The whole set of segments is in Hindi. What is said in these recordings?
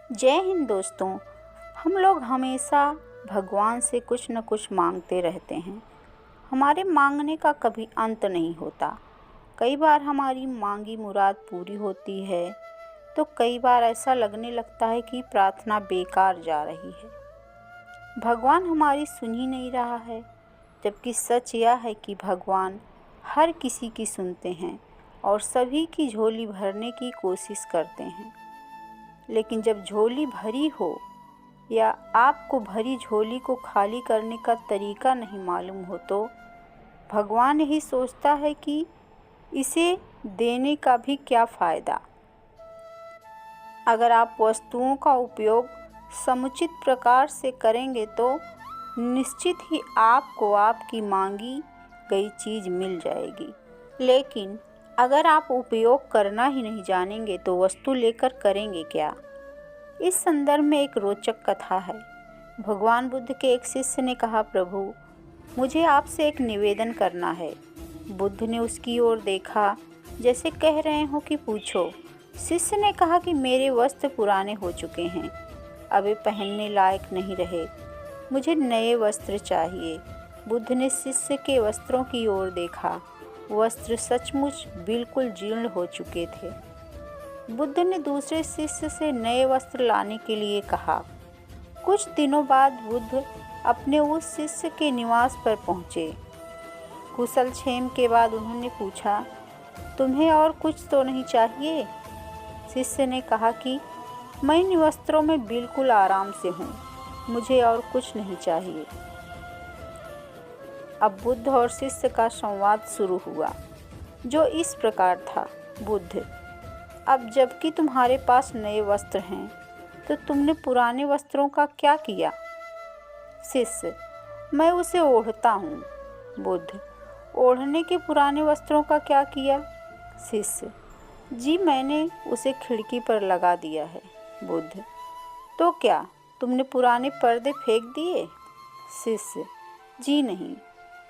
जय हिंद दोस्तों। हम लोग हमेशा भगवान से कुछ न कुछ मांगते रहते हैं। हमारे मांगने का कभी अंत नहीं होता। कई बार हमारी मांगी मुराद पूरी होती है तो कई बार ऐसा लगने लगता है कि प्रार्थना बेकार जा रही है, भगवान हमारी सुन ही नहीं रहा है। जबकि सच यह है कि भगवान हर किसी की सुनते हैं और सभी की झोली भरने की कोशिश करते हैं। लेकिन जब झोली भरी हो या आपको भरी झोली को खाली करने का तरीका नहीं मालूम हो तो भगवान यही सोचता है कि इसे देने का भी क्या फ़ायदा। अगर आप वस्तुओं का उपयोग समुचित प्रकार से करेंगे तो निश्चित ही आपको आपकी मांगी गई चीज़ मिल जाएगी। लेकिन अगर आप उपयोग करना ही नहीं जानेंगे तो वस्तु लेकर करेंगे क्या। इस संदर्भ में एक रोचक कथा है। भगवान बुद्ध के एक शिष्य ने कहा, प्रभु मुझे आपसे एक निवेदन करना है। बुद्ध ने उसकी ओर देखा जैसे कह रहे हो कि पूछो। शिष्य ने कहा कि मेरे वस्त्र पुराने हो चुके हैं, अब वे पहनने लायक नहीं रहे, मुझे नए वस्त्र चाहिए। बुद्ध ने शिष्य के वस्त्रों की ओर देखा। वस्त्र सचमुच बिल्कुल जीर्ण हो चुके थे। बुद्ध ने दूसरे शिष्य से नए वस्त्र लाने के लिए कहा। कुछ दिनों बाद बुद्ध अपने उस शिष्य के निवास पर पहुँचे। कुशल क्षेम के बाद उन्होंने पूछा, तुम्हें और कुछ तो नहीं चाहिए। शिष्य ने कहा कि मैं इन वस्त्रों में बिल्कुल आराम से हूँ, मुझे और कुछ नहीं चाहिए। अब बुद्ध और शिष्य का संवाद शुरू हुआ, जो इस प्रकार था। बुद्ध, अब जबकि तुम्हारे पास नए वस्त्र हैं तो तुमने पुराने वस्त्रों का क्या किया। शिष्य, मैं उसे ओढ़ता हूँ। बुद्ध, ओढ़ने के पुराने वस्त्रों का क्या किया। शिष्य, जी मैंने उसे खिड़की पर लगा दिया है। बुद्ध, तो क्या तुमने पुराने पर्दे फेंक दिए। शिष्य, जी नहीं,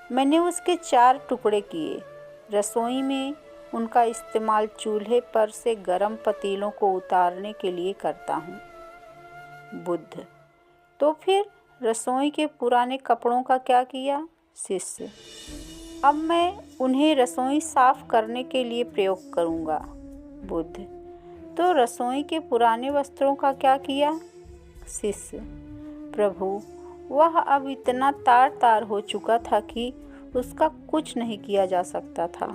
मैंने उसके 4 टुकड़े किए। रसोई में उनका इस्तेमाल चूल्हे पर से गर्म पतीलों को उतारने के लिए करता हूँ। बुद्ध, तो फिर रसोई के पुराने कपड़ों का क्या किया। शिष्य, अब मैं उन्हें रसोई साफ करने के लिए प्रयोग करूँगा। बुद्ध, तो रसोई के पुराने वस्त्रों का क्या किया। शिष्य, प्रभु वह अब इतना तार तार हो चुका था कि उसका कुछ नहीं किया जा सकता था।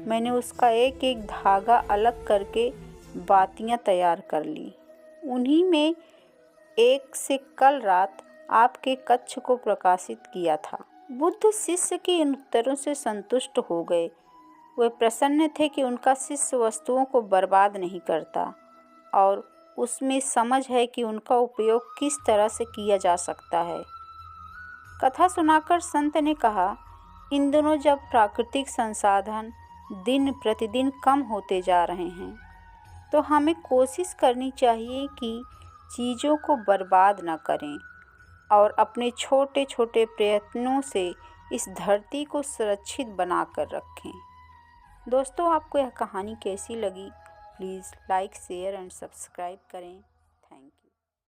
मैंने उसका एक एक धागा अलग करके बातियां तैयार कर ली। उन्हीं में एक से कल रात आपके कक्ष को प्रकाशित किया था। बुद्ध शिष्य के इन उत्तरों से संतुष्ट हो गए। वे प्रसन्न थे कि उनका शिष्य वस्तुओं को बर्बाद नहीं करता और उसमें समझ है कि उनका उपयोग किस तरह से किया जा सकता है। कथा सुनाकर संत ने कहा, इन दिनों जब प्राकृतिक संसाधन दिन प्रतिदिन कम होते जा रहे हैं तो हमें कोशिश करनी चाहिए कि चीज़ों को बर्बाद न करें और अपने छोटे छोटे प्रयत्नों से इस धरती को सुरक्षित बनाकर रखें। दोस्तों, आपको यह कहानी कैसी लगी? Please like, share and subscribe करें।